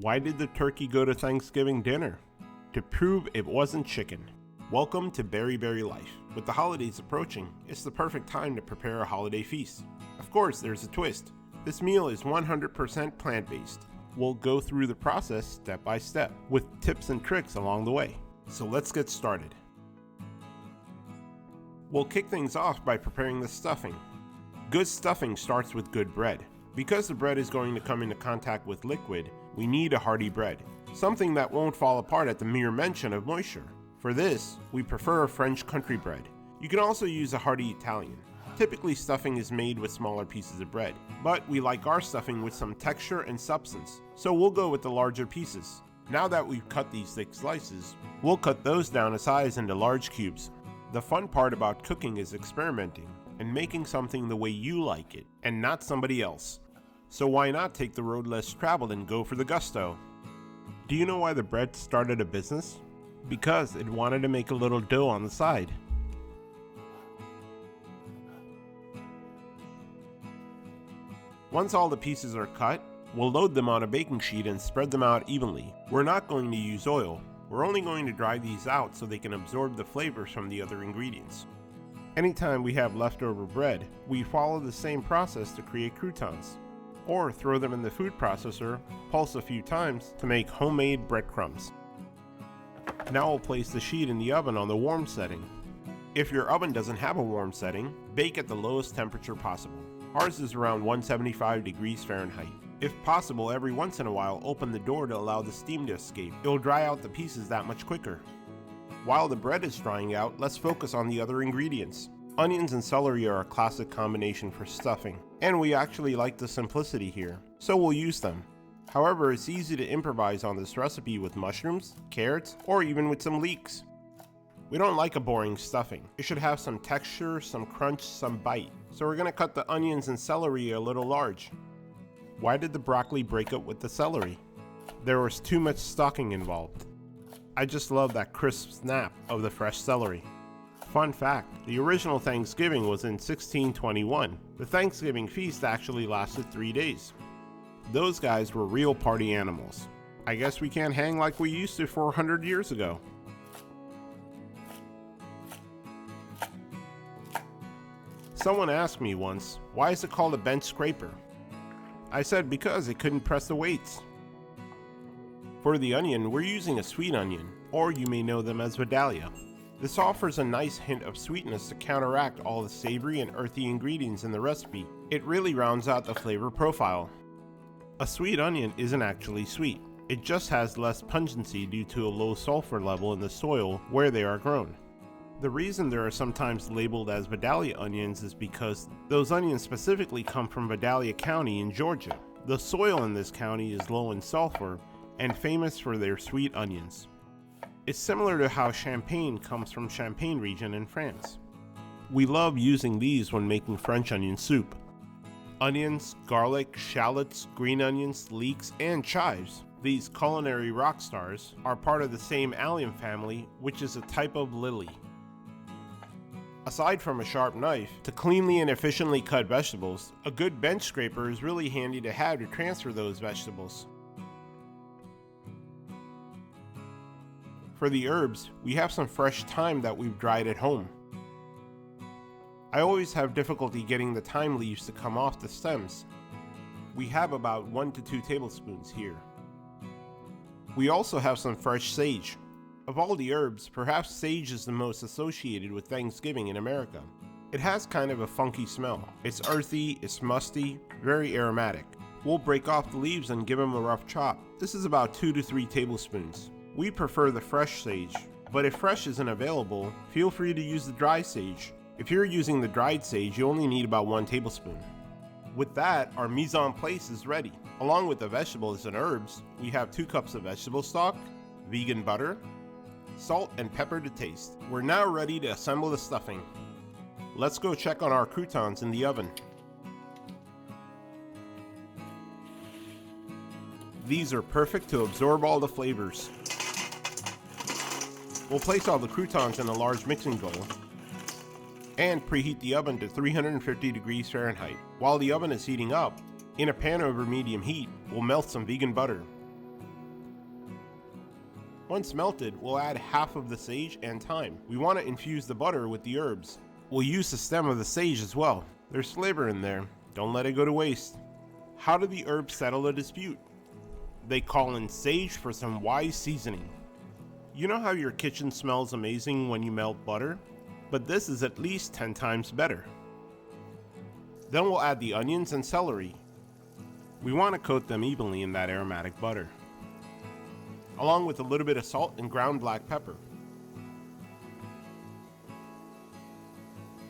Why did the turkey go to Thanksgiving dinner? To prove it wasn't chicken. Welcome to Berry Life. With the holidays approaching, it's the perfect time to prepare a holiday feast. Of course, there's a twist. This meal is 100% plant-based. We'll go through the process step by step, with tips and tricks along the way. So let's get started. We'll kick things off by preparing the stuffing. Good stuffing starts with good bread. Because the bread is going to come into contact with liquid, we need a hearty bread, something that won't fall apart at the mere mention of moisture. For this, we prefer a French country bread. You can also use a hearty Italian. Typically, stuffing is made with smaller pieces of bread, but we like our stuffing with some texture and substance, so we'll go with the larger pieces. Now that we've cut these thick slices, we'll cut those down to size into large cubes. The fun part about cooking is experimenting and making something the way you like it, and not somebody else. So why not take the road less traveled and go for the gusto? Do you know why the bread started a business? Because it wanted to make a little dough on the side. Once all the pieces are cut, we'll load them on a baking sheet and spread them out evenly. We're not going to use oil. We're only going to dry these out so they can absorb the flavors from the other ingredients. Anytime we have leftover bread, we follow the same process to create croutons, or throw them in the food processor, pulse a few times to make homemade breadcrumbs. Now we'll place the sheet in the oven on the warm setting. If your oven doesn't have a warm setting, bake at the lowest temperature possible. Ours is around 175 degrees Fahrenheit. If possible, every once in a while, open the door to allow the steam to escape. It'll dry out the pieces that much quicker. While the bread is drying out, let's focus on the other ingredients. Onions and celery are a classic combination for stuffing, and we actually like the simplicity here, so we'll use them. However, it's easy to improvise on this recipe with mushrooms, carrots, or even with some leeks. We don't like a boring stuffing. It should have some texture, some crunch, some bite. So we're going to cut the onions and celery a little large. Why did the broccoli break up with the celery? There was too much stocking involved. I just love that crisp snap of the fresh celery. Fun fact, the original Thanksgiving was in 1621. The Thanksgiving feast actually lasted 3 days. Those guys were real party animals. I guess we can't hang like we used to 400 years ago. Someone asked me once, why is it called a bench scraper? I said because it couldn't press the weights. For the onion, we're using a sweet onion, or you may know them as Vidalia. This offers a nice hint of sweetness to counteract all the savory and earthy ingredients in the recipe. It really rounds out the flavor profile. A sweet onion isn't actually sweet. It just has less pungency due to a low sulfur level in the soil where they are grown. The reason they are sometimes labeled as Vidalia onions is because those onions specifically come from Vidalia County in Georgia. The soil in this county is low in sulfur and famous for their sweet onions. It's similar to how Champagne comes from Champagne region in France. We love using these when making French onion soup. Onions, garlic, shallots, green onions, leeks, and chives, these culinary rock stars, are part of the same allium family, which is a type of lily. Aside from a sharp knife to cleanly and efficiently cut vegetables, a good bench scraper is really handy to have to transfer those vegetables. For the herbs, we have some fresh thyme that we've dried at home. I always have difficulty getting the thyme leaves to come off the stems. We have about 1 to 2 tablespoons here. We also have some fresh sage. Of all the herbs, perhaps sage is the most associated with Thanksgiving in America. It has kind of a funky smell. It's earthy, it's musty, very aromatic. We'll break off the leaves and give them a rough chop. This is about 2 to 3 tablespoons. We prefer the fresh sage, but if fresh isn't available, feel free to use the dry sage. If you're using the dried sage, you only need about 1 tablespoon. With that, our mise en place is ready. Along with the vegetables and herbs, we have 2 cups of vegetable stock, vegan butter, salt and pepper to taste. We're now ready to assemble the stuffing. Let's go check on our croutons in the oven. These are perfect to absorb all the flavors. We'll place all the croutons in a large mixing bowl and preheat the oven to 350 degrees Fahrenheit. While the oven is heating up, in a pan over medium heat, we'll melt some vegan butter. Once melted, we'll add half of the sage and thyme. We want to infuse the butter with the herbs. We'll use the stem of the sage as well. There's flavor in there. Don't let it go to waste. How do the herbs settle a dispute? They call in sage for some wise seasoning. You know how your kitchen smells amazing when you melt butter? But this is at least 10 times better. Then we'll add the onions and celery. We want to coat them evenly in that aromatic butter, along with a little bit of salt and ground black pepper.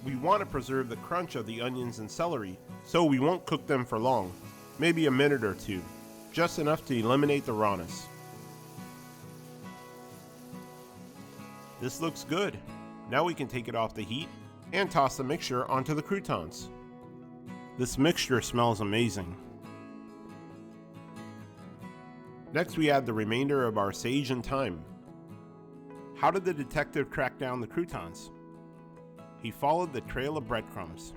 We want to preserve the crunch of the onions and celery, so we won't cook them for long, maybe a minute or two, just enough to eliminate the rawness. This looks good. Now we can take it off the heat and toss the mixture onto the croutons. This mixture smells amazing. Next we add the remainder of our sage and thyme. How did the detective track down the croutons? He followed the trail of breadcrumbs,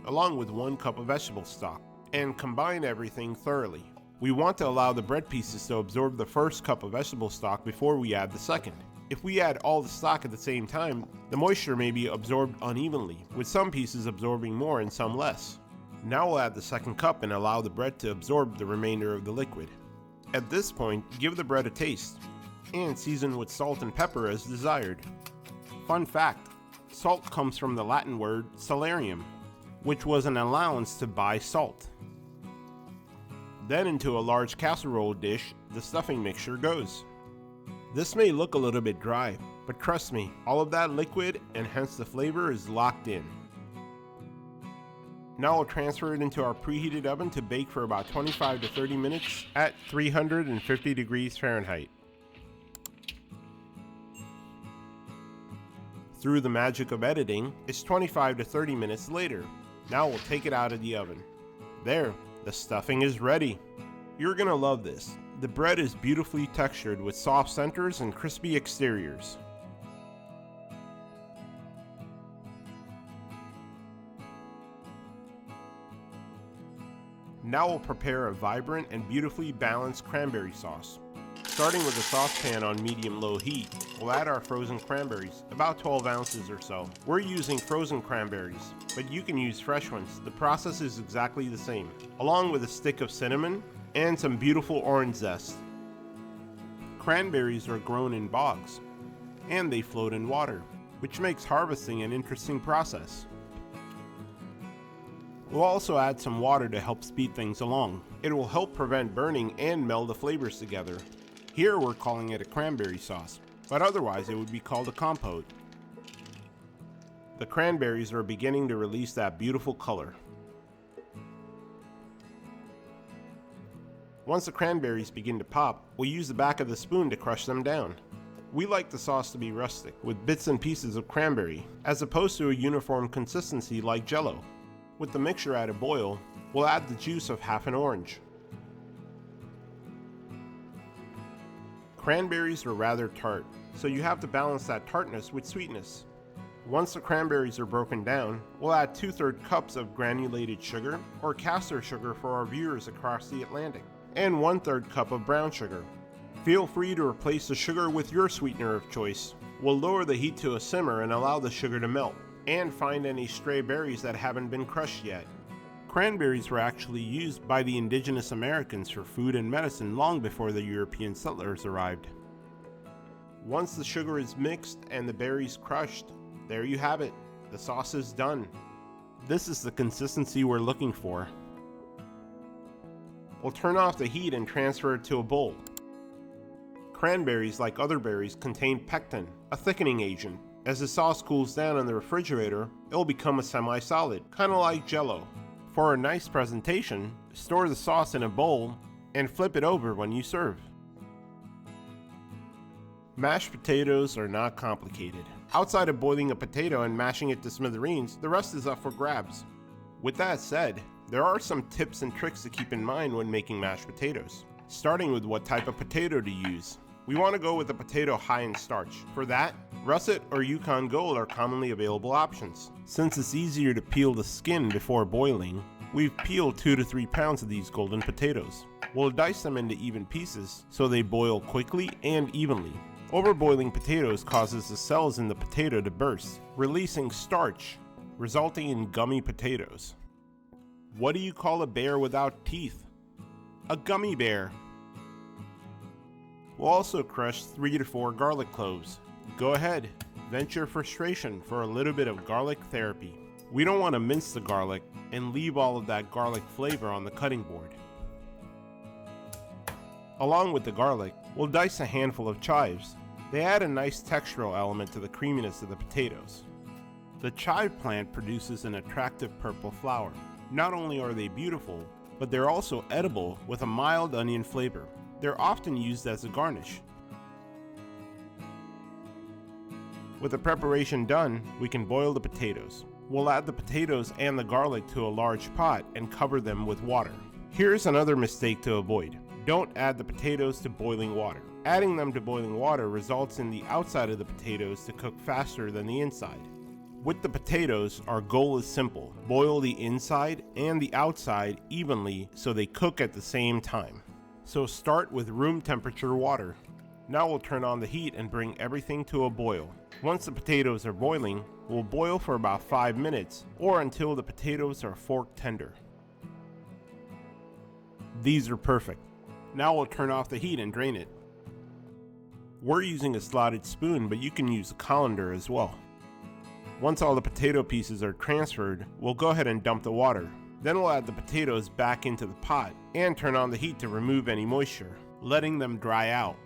along with 1 cup of vegetable stock, and combine everything thoroughly. We want to allow the bread pieces to absorb the first cup of vegetable stock before we add the second. If we add all the stock at the same time, the moisture may be absorbed unevenly, with some pieces absorbing more and some less. Now we'll add the second cup and allow the bread to absorb the remainder of the liquid. At this point, give the bread a taste, and season with salt and pepper as desired. Fun fact, salt comes from the Latin word salarium, which was an allowance to buy salt. Then into a large casserole dish, the stuffing mixture goes. This may look a little bit dry, but trust me, all of that liquid and hence the flavor is locked in. Now we'll transfer it into our preheated oven to bake for about 25 to 30 minutes at 350 degrees Fahrenheit. Through the magic of editing, it's 25 to 30 minutes later. Now we'll take it out of the oven. There, the stuffing is ready. You're gonna love this. The bread is beautifully textured with soft centers and crispy exteriors. Now we'll prepare a vibrant and beautifully balanced cranberry sauce. Starting with a saucepan on medium-low heat, we'll add our frozen cranberries, about 12 ounces or so. We're using frozen cranberries, but you can use fresh ones. The process is exactly the same, along with a stick of cinnamon and some beautiful orange zest. Cranberries are grown in bogs, and they float in water, which makes harvesting an interesting process. We'll also add some water to help speed things along. It will help prevent burning and meld the flavors together. Here we're calling it a cranberry sauce, but otherwise it would be called a compote. The cranberries are beginning to release that beautiful color. Once the cranberries begin to pop, we'll use the back of the spoon to crush them down. We like the sauce to be rustic, with bits and pieces of cranberry, as opposed to a uniform consistency like Jell-O. With the mixture at a boil, we'll add the juice of half an orange. Cranberries are rather tart, so you have to balance that tartness with sweetness. Once the cranberries are broken down, we'll add 2/3 cups of granulated sugar, or caster sugar for our viewers across the Atlantic, and 1/3 cup of brown sugar. Feel free to replace the sugar with your sweetener of choice. We'll lower the heat to a simmer and allow the sugar to melt, and find any stray berries that haven't been crushed yet. Cranberries were actually used by the indigenous Americans for food and medicine long before the European settlers arrived. Once the sugar is mixed and the berries crushed, there you have it. The sauce is done. This is the consistency we're looking for. We'll turn off the heat and transfer it to a bowl. Cranberries, like other berries, contain pectin, a thickening agent. As the sauce cools down in the refrigerator, it will become a semi-solid, kind of like Jell-O. For a nice presentation, store the sauce in a bowl and flip it over when you serve. Mashed potatoes are not complicated. Outside of boiling a potato and mashing it to smithereens, the rest is up for grabs. With that said, there are some tips and tricks to keep in mind when making mashed potatoes, starting with what type of potato to use. We want to go with a potato high in starch. For that, russet or Yukon Gold are commonly available options. Since it's easier to peel the skin before boiling, we've peeled 2 to 3 pounds of these golden potatoes. We'll dice them into even pieces so they boil quickly and evenly. Overboiling potatoes causes the cells in the potato to burst, releasing starch, resulting in gummy potatoes. What do you call a bear without teeth? A gummy bear. We'll also crush 3 to 4 garlic cloves. Go ahead, vent your frustration for a little bit of garlic therapy. We don't want to mince the garlic and leave all of that garlic flavor on the cutting board. Along with the garlic, we'll dice a handful of chives. They add a nice textural element to the creaminess of the potatoes. The chive plant produces an attractive purple flower. Not only are they beautiful, but they're also edible with a mild onion flavor. They're often used as a garnish. With the preparation done, we can boil the potatoes. We'll add the potatoes and the garlic to a large pot and cover them with water. Here's another mistake to avoid. Don't add the potatoes to boiling water. Adding them to boiling water results in the outside of the potatoes to cook faster than the inside. With the potatoes, our goal is simple. Boil the inside and the outside evenly so they cook at the same time. So start with room temperature water. Now we'll turn on the heat and bring everything to a boil. Once the potatoes are boiling, we'll boil for about 5 minutes or until the potatoes are fork tender. These are perfect. Now we'll turn off the heat and drain it. We're using a slotted spoon, but you can use a colander as well. Once all the potato pieces are transferred, we'll go ahead and dump the water. Then we'll add the potatoes back into the pot and turn on the heat to remove any moisture, letting them dry out.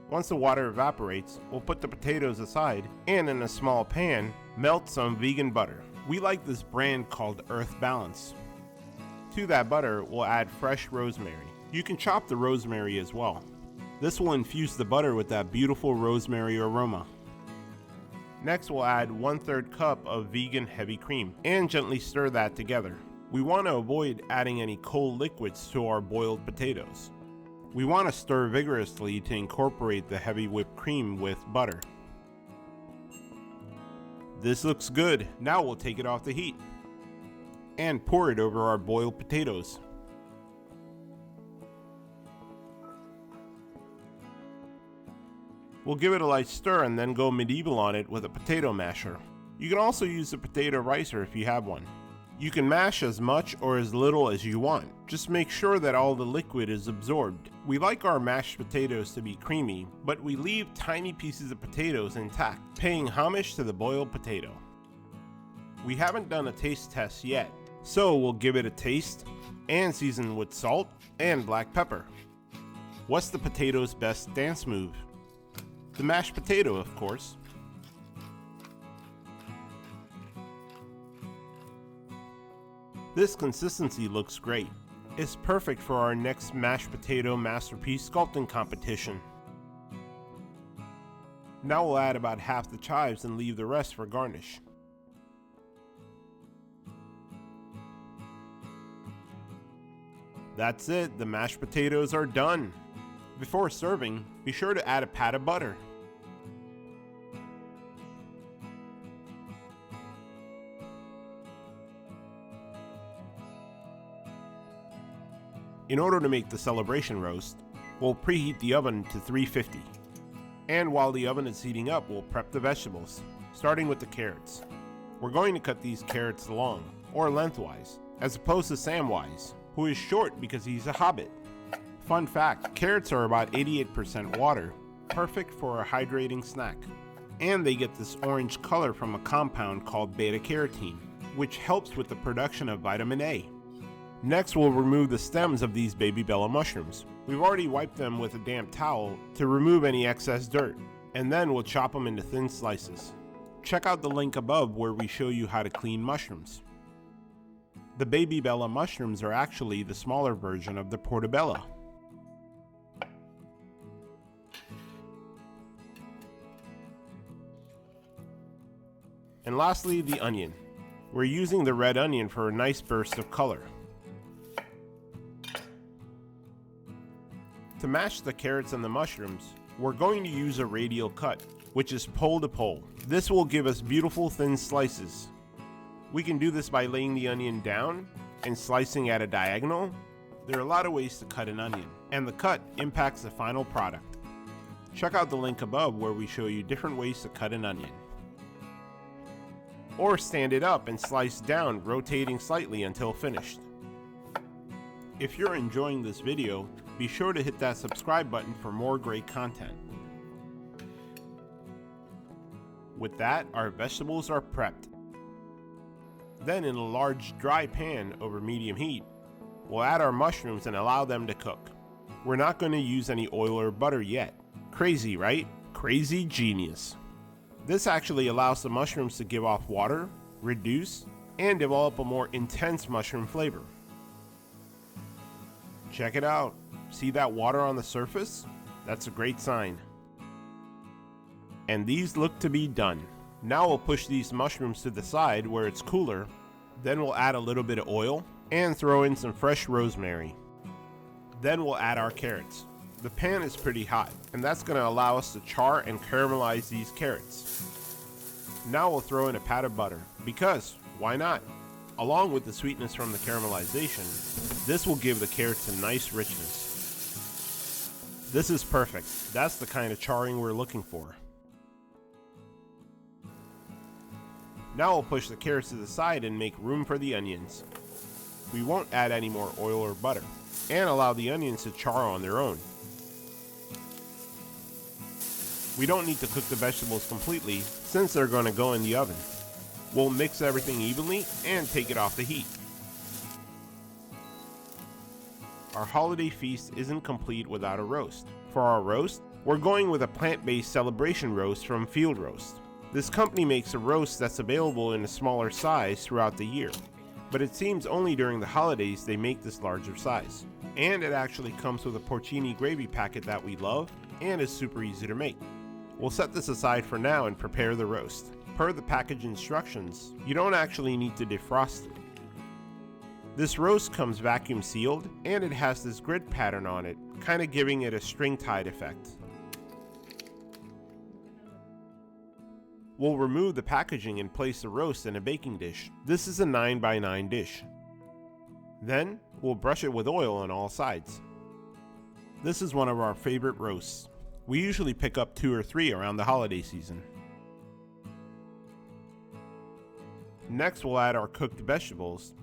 Once the water evaporates, we'll put the potatoes aside and in a small pan, melt some vegan butter. We like this brand called Earth Balance. To that butter, we'll add fresh rosemary. You can chop the rosemary as well. This will infuse the butter with that beautiful rosemary aroma. Next, we'll add 1/3 cup of vegan heavy cream and gently stir that together. We want to avoid adding any cold liquids to our boiled potatoes. We want to stir vigorously to incorporate the heavy whipped cream with butter. This looks good. Now we'll take it off the heat and pour it over our boiled potatoes. We'll give it a light stir and then go medieval on it with a potato masher. You can also use a potato ricer if you have one. You can mash as much or as little as you want. Just make sure that all the liquid is absorbed. We like our mashed potatoes to be creamy, but we leave tiny pieces of potatoes intact, paying homage to the boiled potato. We haven't done a taste test yet, so we'll give it a taste and season with salt and black pepper. What's the potato's best dance move? The mashed potato, of course. This consistency looks great. It's perfect for our next mashed potato masterpiece sculpting competition. Now we'll add about half the chives and leave the rest for garnish. That's it, the mashed potatoes are done. Before serving, be sure to add a pat of butter. In order to make the celebration roast, we'll preheat the oven to 350. And while the oven is heating up, we'll prep the vegetables, starting with the carrots. We're going to cut these carrots long, or lengthwise, as opposed to Samwise, who is short because he's a hobbit. Fun fact, carrots are about 88% water, perfect for a hydrating snack. And they get this orange color from a compound called beta-carotene, which helps with the production of vitamin A. Next, we'll remove the stems of these baby bella mushrooms. We've already wiped them with a damp towel to remove any excess dirt, and then we'll chop them into thin slices. Check out the link above where we show you how to clean mushrooms. The baby bella mushrooms are actually the smaller version of the portobello. And lastly, the onion. We're using the red onion for a nice burst of color. To mash the carrots and the mushrooms, we're going to use a radial cut, which is pole to pole. This will give us beautiful thin slices. We can do this by laying the onion down and slicing at a diagonal, There are a lot of ways to cut an onion, and the cut impacts the final product. Check out the link above where we show you different ways to cut an onion. Or stand it up and slice down, rotating slightly until finished. If you're enjoying this video, be sure to hit that subscribe button for more great content. With that, our vegetables are prepped. Then in a large dry pan over medium heat, we'll add our mushrooms and allow them to cook. We're not going to use any oil or butter yet. Crazy, right? Crazy genius. This actually allows the mushrooms to give off water, reduce, and develop a more intense mushroom flavor. Check it out. See that water on the surface? That's a great sign. And these look to be done. Now we'll push these mushrooms to the side where it's cooler. Then we'll add a little bit of oil and throw in some fresh rosemary. Then we'll add our carrots. The pan is pretty hot, and that's going to allow us to char and caramelize these carrots. Now we'll throw in a pat of butter, because why not? Along with the sweetness from the caramelization, this will give the carrots a nice richness. This is perfect. That's the kind of charring we're looking for. Now we'll push the carrots to the side and make room for the onions. We won't add any more oil or butter, and allow the onions to char on their own. We don't need to cook the vegetables completely since they're going to go in the oven. We'll mix everything evenly and take it off the heat. Our holiday feast isn't complete without a roast. For our roast, we're going with a plant-based celebration roast from Field Roast. This company makes a roast that's available in a smaller size throughout the year, but it seems only during the holidays they make this larger size. And it actually comes with a porcini gravy packet that we love and is super easy to make. We'll set this aside for now and prepare the roast. Per the package instructions, you don't actually need to defrost it. This roast comes vacuum sealed and it has this grid pattern on it, kind of giving it a string tied effect. We'll remove the packaging and place the roast in a baking dish. This is a 9x9 dish. Then, we'll brush it with oil on all sides. This is one of our favorite roasts. We usually pick up 2 or 3 around the holiday season. Next, we'll add our cooked vegetables,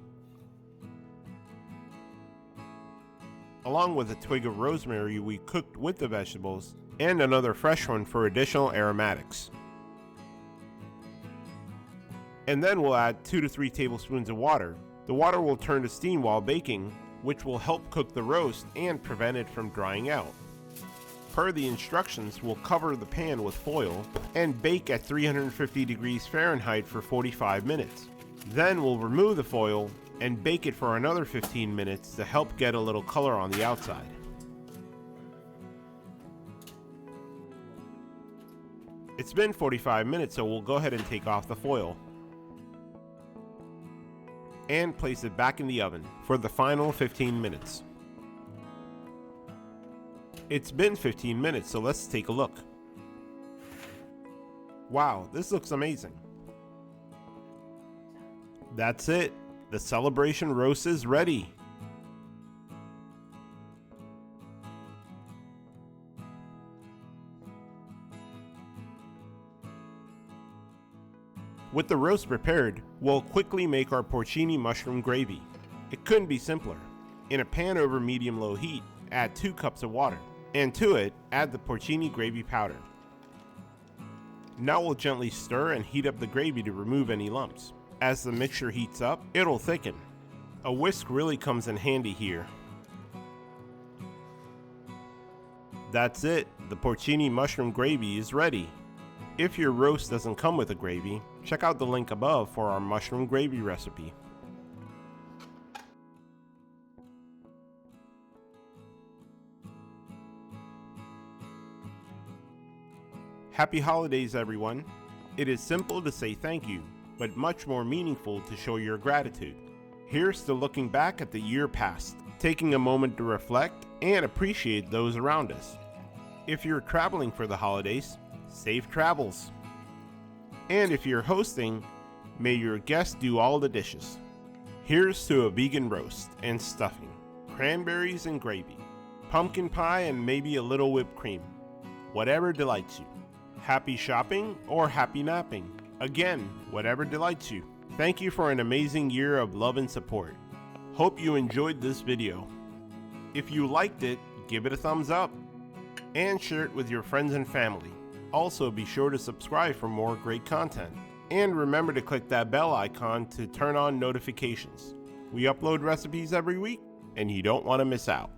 along with a twig of rosemary we cooked with the vegetables, and another fresh one for additional aromatics. And then we'll add 2 to 3 tablespoons of water. The water will turn to steam while baking, which will help cook the roast and prevent it from drying out. Per the instructions, we'll cover the pan with foil and bake at 350 degrees Fahrenheit for 45 minutes. Then we'll remove the foil and bake it for another 15 minutes to help get a little color on the outside. It's been 45 minutes, so we'll go ahead and take off the foil and place it back in the oven for the final 15 minutes. It's been 15 minutes, so let's take a look. Wow, this looks amazing. That's it. The celebration roast is ready. With the roast prepared, we'll quickly make our porcini mushroom gravy. It couldn't be simpler. In a pan over medium-low heat, add 2 cups of water, and to it, add the porcini gravy powder. Now we'll gently stir and heat up the gravy to remove any lumps. As the mixture heats up, it'll thicken. A whisk really comes in handy here. That's it, the porcini mushroom gravy is ready. If your roast doesn't come with a gravy, check out the link above for our mushroom gravy recipe. Happy holidays, everyone. It is simple to say thank you, but much more meaningful to show your gratitude. Here's to looking back at the year past, taking a moment to reflect and appreciate those around us. If you're traveling for the holidays, safe travels. And if you're hosting, may your guests do all the dishes. Here's to a vegan roast and stuffing, cranberries and gravy, pumpkin pie, and maybe a little whipped cream. Whatever delights you. Happy shopping or happy napping. Again, whatever delights you. Thank you for an amazing year of love and support. Hope you enjoyed this video. If you liked it, give it a thumbs up and share it with your friends and family. Also, be sure to subscribe for more great content. And remember to click that bell icon to turn on notifications. We upload recipes every week, and you don't want to miss out.